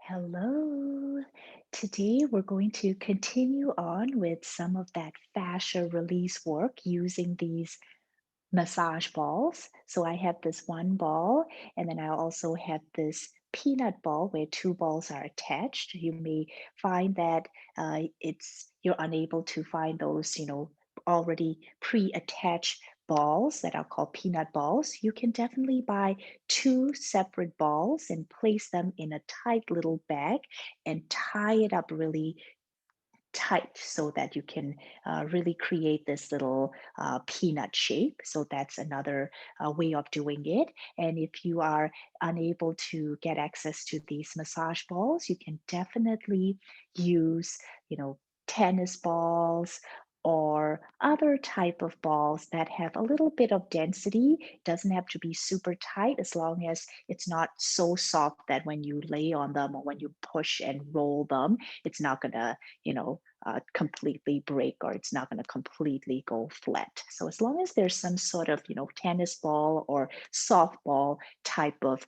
Hello. Today we're going to continue on with some of that fascia release work using these massage balls. So I have this one ball, and then I also have this peanut ball where two balls are attached. You may find that you're unable to find those, already pre-attached balls that are called peanut balls. You can definitely buy two separate balls and place them in a tight little bag and tie it up really tight so that you can really create this little peanut shape. So that's another way of doing it. And if you are unable to get access to these massage balls, you can definitely use, you know, tennis balls or other type of balls that have a little bit of density. It doesn't have to be super tight as long as it's not so soft that when you lay on them or when you push and roll them, it's not gonna, completely break, or it's not going to completely go flat. So as long as there's some sort of, tennis ball or softball type of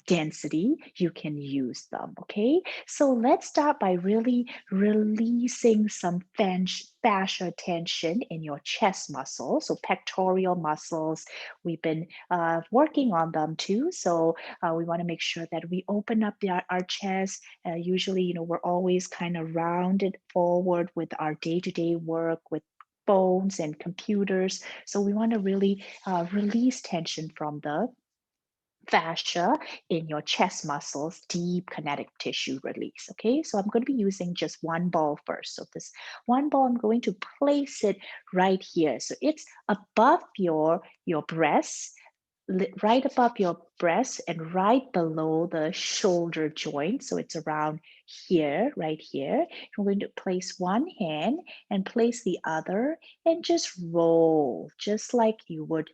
density, you can use them. Okay. So let's start by really releasing some fascia tension in your chest muscles. So pectoral muscles, we've been working on them too. So we want to make sure that we open up our chest. Usually, we're always kind of rounded forward with our day-to-day work with phones and computers. So we want to really release tension from the fascia in your chest muscles, deep kinetic tissue release. Okay, so I'm going to be using just one ball first. So this one ball, I'm going to place it right here. So it's above your breast, right above your breast and right below the shoulder joint. So it's around here, right here. I'm going to place one hand and place the other and just roll, just like you would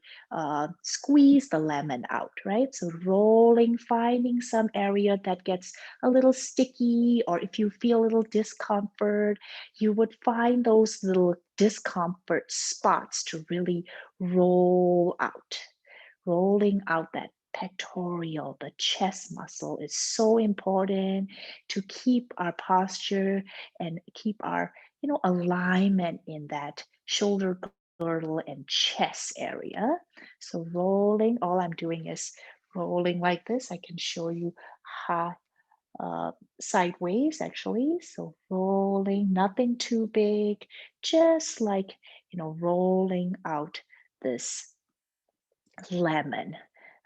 squeeze the lemon out, right? So rolling, finding some area that gets a little sticky, or if you feel a little discomfort, you would find those little discomfort spots to really roll out. Rolling out that pectoral, the chest muscle is so important to keep our posture and keep our, alignment in that shoulder girdle and chest area. So rolling, all I'm doing is rolling like this. I can show you how uh, sideways actually. So rolling, nothing too big, just like, rolling out this lemon,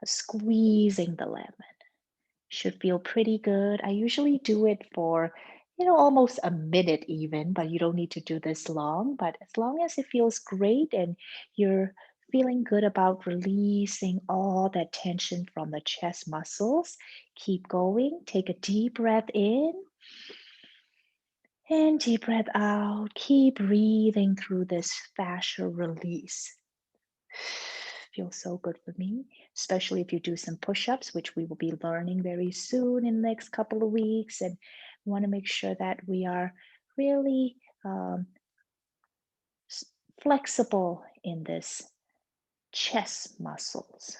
squeezing the lemon. Should feel pretty good. I usually do it for, almost a minute even, but you don't need to do this long. But as long as it feels great and you're feeling good about releasing all that tension from the chest muscles, keep going. Take a deep breath in and deep breath out. Keep breathing through this fascial release. Feels so good for me, especially if you do some push-ups, which we will be learning very soon in the next couple of weeks. And we want to make sure that we are really um, flexible in this chest muscles.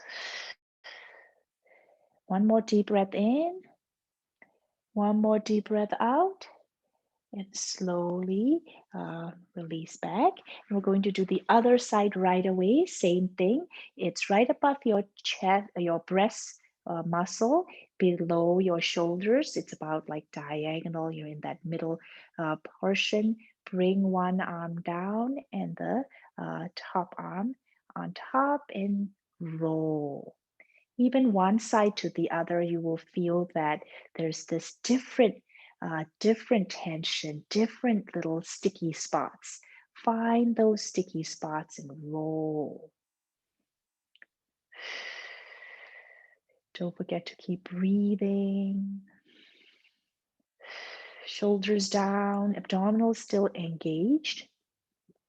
One more deep breath in, one more deep breath out. And slowly release back. And we're going to do the other side right away. Same thing. It's right above your chest, your breast muscle, below your shoulders. It's about like diagonal. You're in that middle portion. Bring one arm down and the top arm on top and roll. Even one side to the other, you will feel that there's this different tension, different little sticky spots. Find those sticky spots and roll. Don't forget to keep breathing. Shoulders down, abdominal still engaged.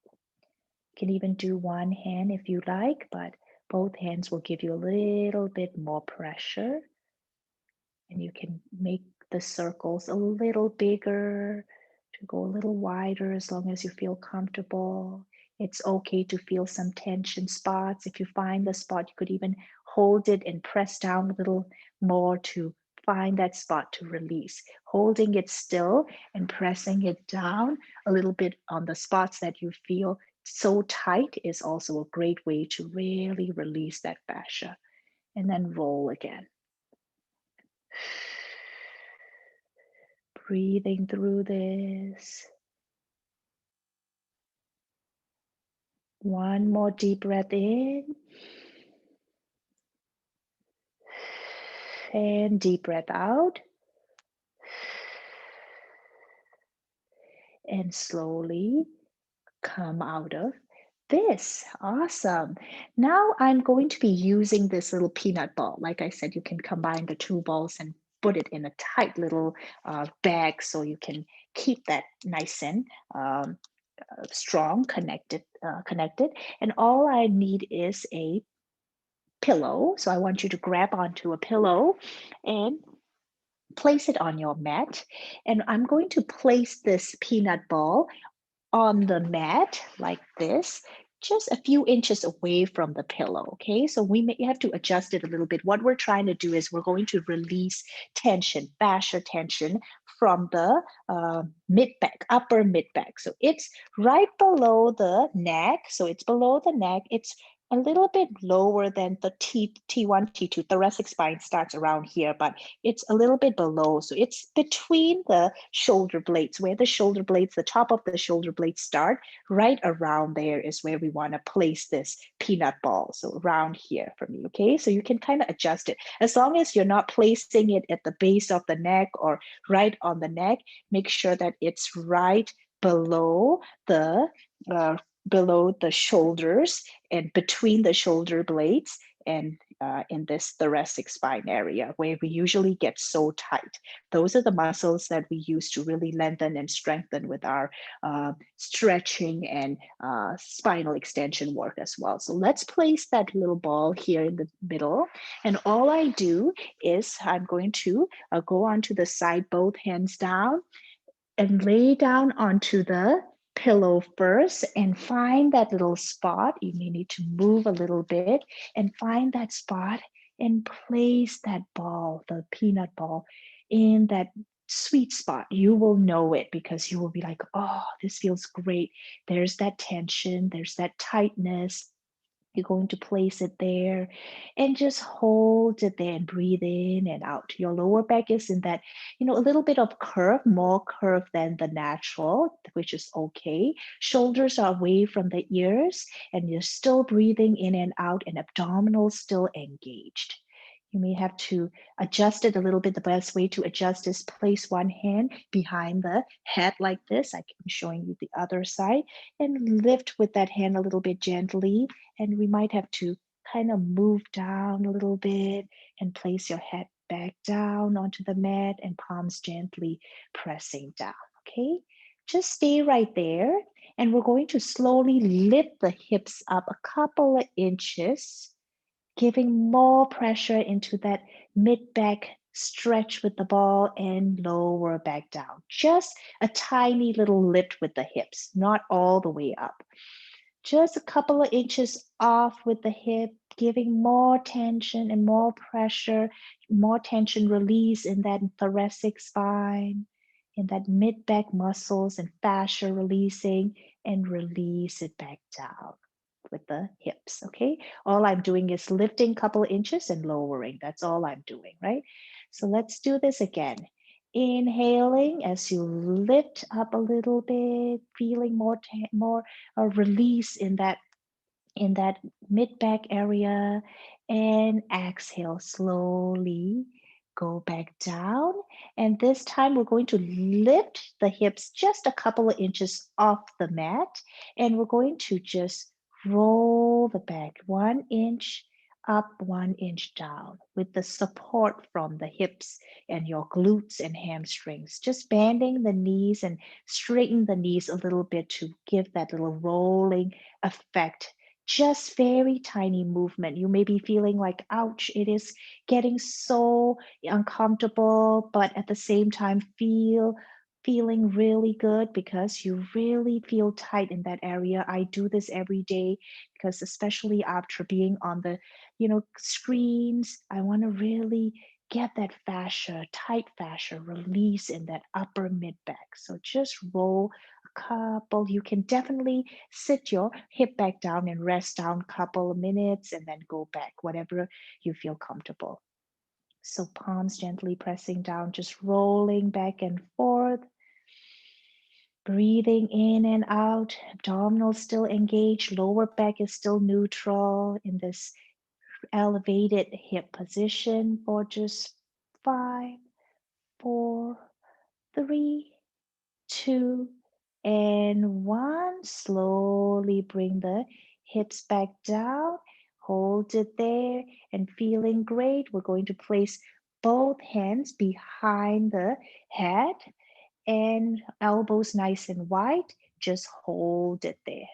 You can even do one hand if you like, but both hands will give you a little bit more pressure. And you can make the circles a little bigger, to go a little wider as long as you feel comfortable. It's okay to feel some tension spots. If you find the spot, you could even hold it and press down a little more to find that spot to release. Holding it still and pressing it down a little bit on the spots that you feel so tight is also a great way to really release that fascia. And then roll again. Breathing through this. One more deep breath in. And deep breath out. And slowly come out of this. Awesome. Now I'm going to be using this little peanut ball. Like I said, you can combine the two balls and put it in a tight little bag so you can keep that nice and strong, connected. And all I need is a pillow. So I want you to grab onto a pillow and place it on your mat. And I'm going to place this peanut ball on the mat like this, just a few inches away from the pillow. Okay, so we may have to adjust it a little bit. What we're trying to do is we're going to release tension, fascia tension from the mid back, upper mid back. So it's right below the neck. So it's below the neck. It's a little bit lower than the T1, T2. Thoracic spine starts around here, but it's a little bit below. So it's between the shoulder blades, where the shoulder blades, the top of the shoulder blades start, right around there is where we want to place this peanut ball. So around here for me, okay? So you can kind of adjust it. As long as you're not placing it at the base of the neck or right on the neck, make sure that it's right below the uh, below the shoulders and between the shoulder blades and in this thoracic spine area where we usually get so tight. Those are the muscles that we use to really lengthen and strengthen with our stretching and spinal extension work as well. So let's place that little ball here in the middle. And all I do is I'm going to go onto the side, both hands down, and lay down onto the pillow first and find that little spot. You may need to move a little bit and find that spot and place that ball, the peanut ball, in that sweet spot. You will know it because you will be like, oh, this feels great. There's that tension, there's that tightness. You're going to place it there and just hold it there and breathe in and out. Your lower back is in that, a little bit of curve, more curve than the natural, which is okay. Shoulders are away from the ears and you're still breathing in and out and abdominal still engaged. You may have to adjust it a little bit. The best way to adjust is place one hand behind the head like this. I'm showing you the other side and lift with that hand a little bit gently, and we might have to kind of move down a little bit and place your head back down onto the mat and palms gently pressing down. Okay, just stay right there. And we're going to slowly lift the hips up a couple of inches, giving more pressure into that mid back stretch with the ball and lower back down. Just a tiny little lift with the hips, not all the way up. Just a couple of inches off with the hip, giving more tension and more pressure, more tension release in that thoracic spine, in that mid back muscles and fascia releasing, and release it back down with the hips. Okay, all I'm doing is lifting a couple of inches and lowering. That's all I'm doing, right? So let's do this again. Inhaling as you lift up a little bit, feeling more release in that mid back area, and exhale slowly. Go back down. And this time we're going to lift the hips just a couple of inches off the mat. And we're going to just roll the back 1 inch up, 1 inch down with the support from the hips and your glutes and hamstrings. Just bending the knees and straighten the knees a little bit to give that little rolling effect. Just very tiny movement. You may be feeling like, ouch, it is getting so uncomfortable, but at the same time, feeling really good because you really feel tight in that area. I do this every day because especially after being on the, screens, I want to really get that fascia, tight fascia release in that upper mid back. So just roll a couple. You can definitely sit your hip back down and rest down a couple of minutes and then go back, whatever you feel comfortable. So palms gently pressing down, just rolling back and forth, breathing in and out, abdominal still engaged, lower back is still neutral in this elevated hip position for just 5, 4, 3, 2, and 1. Slowly bring the hips back down. Hold it there and feeling great. We're going to place both hands behind the head and elbows nice and wide. Just hold it there.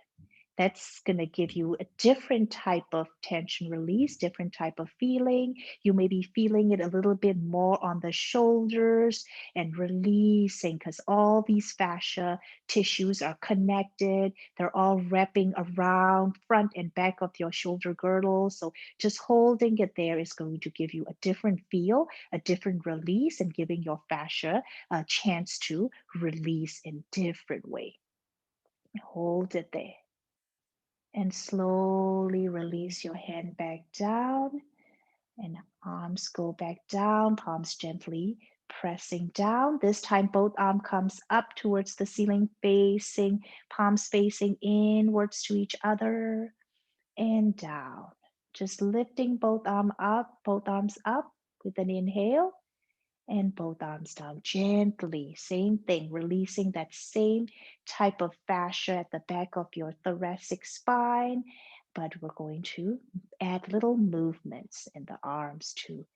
That's going to give you a different type of tension release, different type of feeling. You may be feeling it a little bit more on the shoulders and releasing because all these fascia tissues are connected. They're all wrapping around front and back of your shoulder girdle. So just holding it there is going to give you a different feel, a different release, and giving your fascia a chance to release in different way. Hold it there and slowly release your hand back down and arms go back down, palms gently pressing down. This time both arm comes up towards the ceiling, facing, palms facing inwards to each other and down. Just lifting both arms up with an inhale and both arms down gently. Same thing, releasing that same type of fascia at the back of your thoracic spine. But we're going to add little movements in the arms to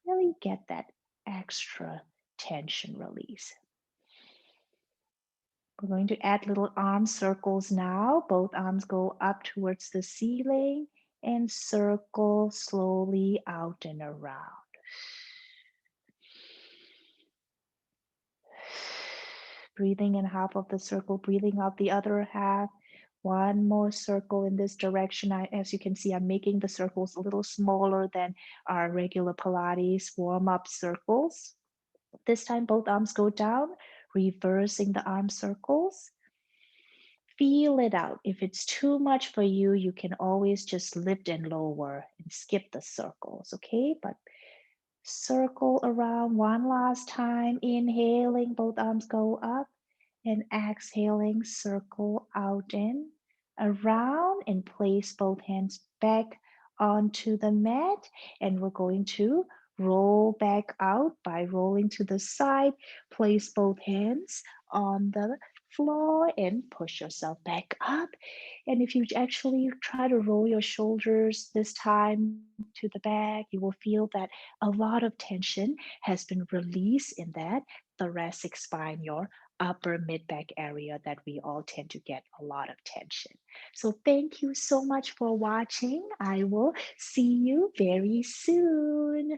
really get that extra tension release. We're going to add little arm circles now. Both arms go up towards the ceiling and circle slowly out and around. Breathing in half of the circle, breathing out the other half. One more circle in this direction. As you can see, I'm making the circles a little smaller than our regular Pilates warm-up circles. This time, both arms go down, reversing the arm circles. Feel it out. If it's too much for you, you can always just lift and lower and skip the circles, okay? But circle around one last time, inhaling, both arms go up, and exhaling, circle out and around, and place both hands back onto the mat. And we're going to roll back out by rolling to the side, place both hands on the floor and push yourself back up. And if you actually try to roll your shoulders this time to the back, you will feel that a lot of tension has been released in that thoracic spine, your upper mid back area that we all tend to get a lot of tension. So thank you so much for watching. I will see you very soon.